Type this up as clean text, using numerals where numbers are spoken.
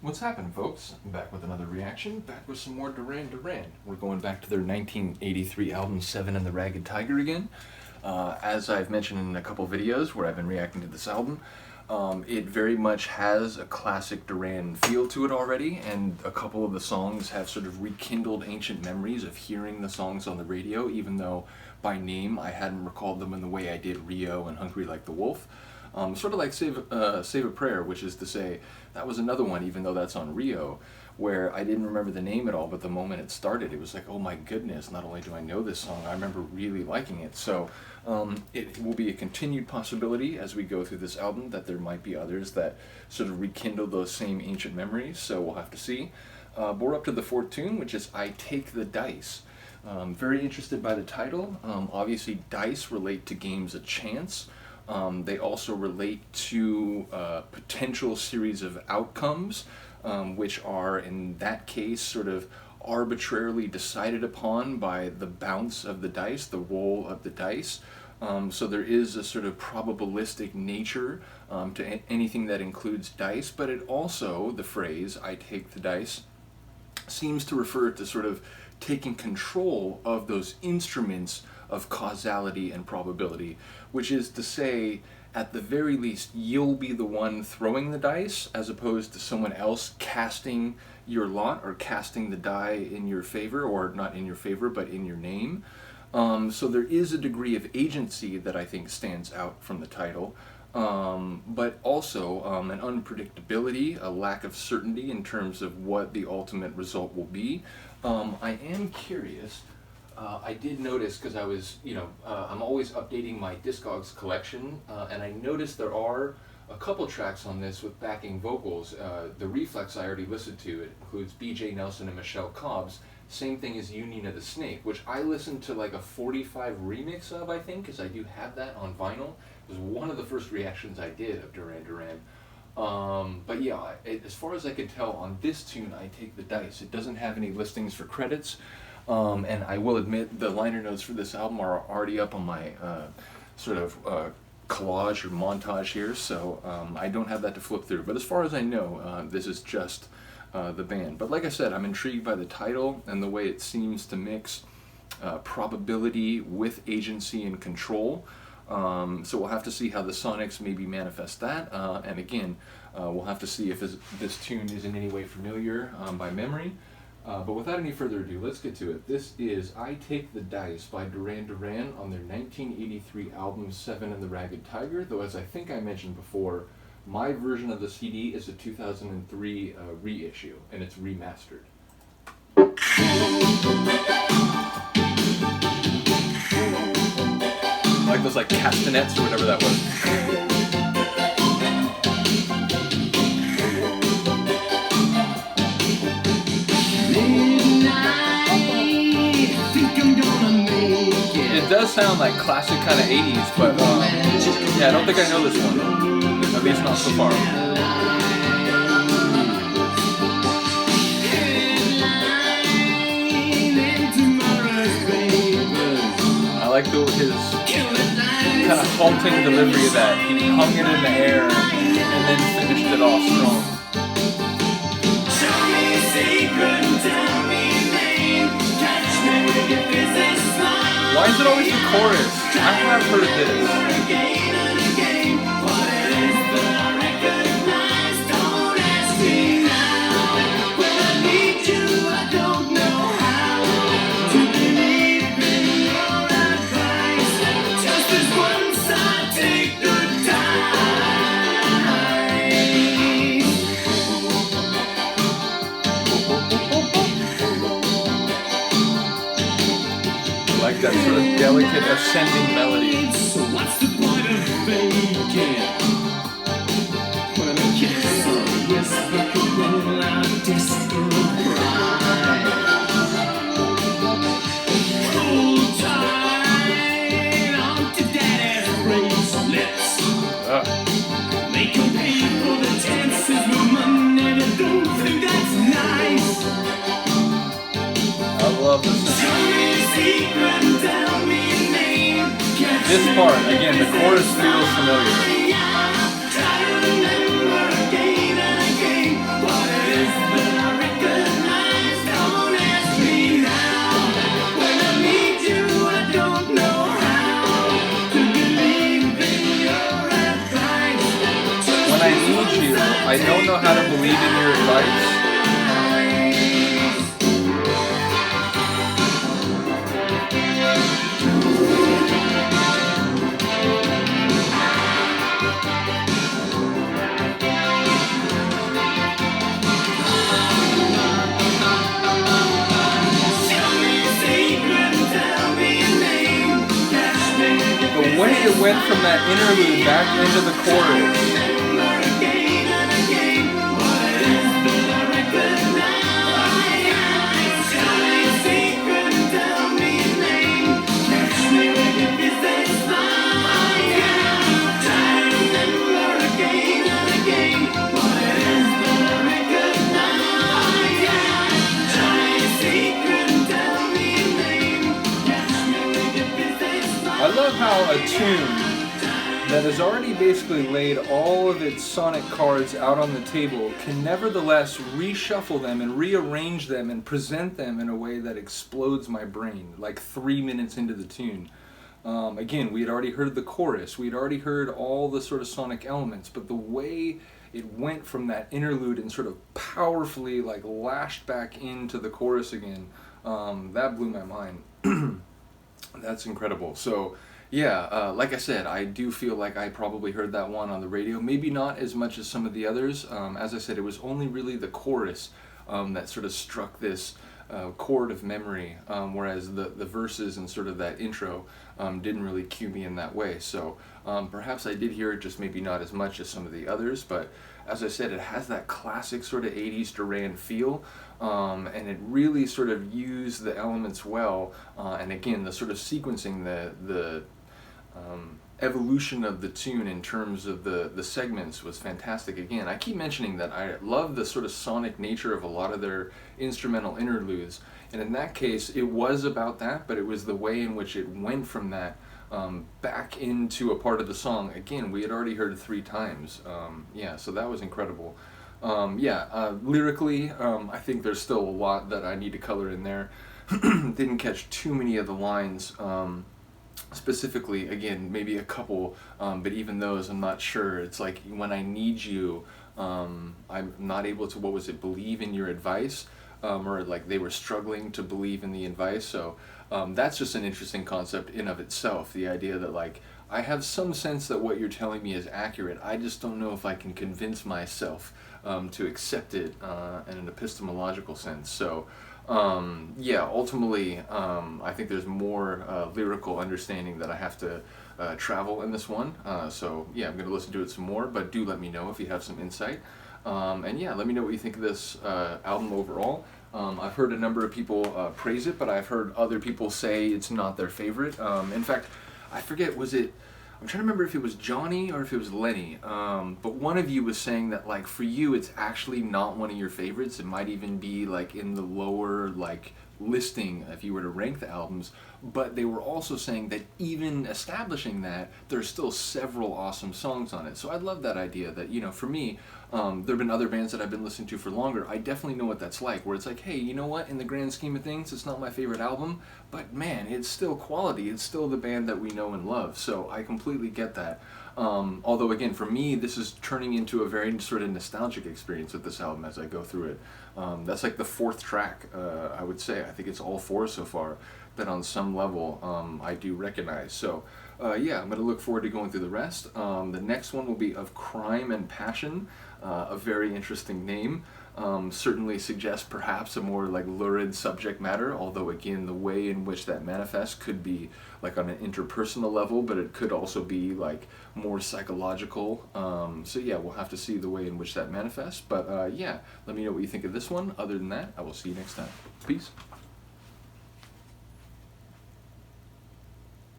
What's happening, folks? I'm back with another reaction, back with some more Duran Duran. We're going back to their 1983 album, Seven and the Ragged Tiger again. As I've mentioned in a couple videos where I've been reacting to this album, it very much has a classic Duran feel to it already, and a couple of the songs have sort of rekindled ancient memories of hearing the songs on the radio, even though by name I hadn't recalled them in the way I did Rio and Hungry Like the Wolf. Sort of like Save a Prayer, which is to say, that was another one, even though that's on Rio, where I didn't remember the name at all, but the moment it started, it was like, oh my goodness, not only do I know this song, I remember really liking it. So it will be a continued possibility as we go through this album that there might be others that sort of rekindle those same ancient memories, so we'll have to see. But we're up to the fourth tune, which is I Take the Dice. Very interested by the title. Obviously, dice relate to games of chance. They also relate to potential series of outcomes, which are, in that case, sort of arbitrarily decided upon by the bounce of the dice, the roll of the dice. So there is a sort of probabilistic nature to anything that includes dice, but it also, the phrase, I take the dice, seems to refer to sort of taking control of those instruments of causality and probability, which is to say, at the very least, you'll be the one throwing the dice as opposed to someone else casting your lot or casting the die in your favor, or not in your favor, but in your name. So there is a degree of agency that I think stands out from the title, but also an unpredictability, a lack of certainty in terms of what the ultimate result will be. I am curious. I did notice, because I was, I'm always updating my Discogs collection, and I noticed there are a couple tracks on this with backing vocals. The Reflex I already listened to. It includes B.J. Nelson and Michelle Cobb's. Same thing as Union of the Snake, which I listened to like a 45 remix of, I think, because I do have that on vinyl. It was one of the first reactions I did of Duran Duran. But yeah, as far as I could tell, on this tune, I Take the Dice, it doesn't have any listings for credits. And I will admit the liner notes for this album are already up on my sort of collage or montage here, so I don't have that to flip through. But as far as I know, this is just the band. But like I said, I'm intrigued by the title and the way it seems to mix probability with agency and control. So we'll have to see how the Sonics maybe manifest that. And again, we'll have to see if this tune is in any way familiar by memory. But without any further ado, let's get to it. This is I Take the Dice by Duran Duran on their 1983 album Seven and the Ragged Tiger, though as I think I mentioned before, my version of the CD is a 2003 reissue, and it's remastered. Like those castanets or whatever that was. It does sound like classic kind of 80s, but yeah, I don't think I know this one, at least not so far. I like his kind of halting delivery of that. He hung it in the air and then finished it off strong. Why is it always the chorus? I have heard this. That sort of delicate ascending melody. So what's the point of faking? When a kiss or a whisper could roll out desperate pride. Hold tight onto daddy's bracelets. Make him pay for the chances with money that don't think that's nice. I love this. This part, again, the chorus feels familiar. don't know how to believe in your advice. The way it went from that interlude back into the chorus. I love how a tune that has already basically laid all of its sonic cards out on the table can nevertheless reshuffle them and rearrange them and present them in a way that explodes my brain, like 3 minutes into the tune. Again, we had already heard the chorus, we had already heard all the sort of sonic elements, but the way it went from that interlude and sort of powerfully like lashed back into the chorus again, that blew my mind. That's incredible. So yeah, like I said, I do feel like I probably heard that one on the radio. Maybe not as much as some of the others. As I said, it was only really the chorus that sort of struck this chord of memory, whereas the verses and sort of that intro didn't really cue me in that way. So perhaps I did hear it, just maybe not as much as some of the others, but as I said, it has that classic sort of 80s Duran feel, and it really sort of used the elements well, and again, the sort of sequencing, the evolution of the tune in terms of the segments was fantastic. Again, I keep mentioning that I love the sort of sonic nature of a lot of their instrumental interludes, and in that case it was about that, but it was the way in which it went from that back into a part of the song. Again, we had already heard it 3 times. Yeah, so that was incredible. Lyrically, I think there's still a lot that I need to color in there. Didn't catch too many of the lines. Specifically, again, maybe a couple, but even those I'm not sure. It's like, when I need you, I'm not able to, what was it, believe in your advice, or like they were struggling to believe in the advice. So that's just an interesting concept in of itself, the idea that like, I have some sense that what you're telling me is accurate, I just don't know if I can convince myself to accept it in an epistemological sense. So yeah, ultimately, I think there's more lyrical understanding that I have to travel in this one. So yeah, I'm going to listen to it some more, but do let me know if you have some insight. And yeah, let me know what you think of this album overall. I've heard a number of people praise it, but I've heard other people say it's not their favorite. In fact, I forget, I'm trying to remember if it was Johnny or if it was Lenny, but one of you was saying that like for you it's actually not one of your favorites. It might even be like in the lower like listing if you were to rank the albums, but they were also saying that even establishing that, there's still several awesome songs on it. So I love that idea that, you know, for me, there have been other bands that I've been listening to for longer. I definitely know what that's like, where it's like, hey, you know what, in the grand scheme of things, it's not my favorite album, but man, it's still quality. It's still the band that we know and love. So I completely get that. Although again, for me, this is turning into a very sort of nostalgic experience with this album as I go through it. That's like the 4th track, I would say. I think it's all 4 so far that on some level I do recognize. So yeah, I'm going to look forward to going through the rest. The next one will be Of Crime and Passion, a very interesting name. Certainly suggests perhaps a more like lurid subject matter, although again the way in which that manifests could be like on an interpersonal level, but it could also be like more psychological. So yeah, we'll have to see the way in which that manifests, but yeah, let me know what you think of this one. Other than that, I will see you next time. Peace.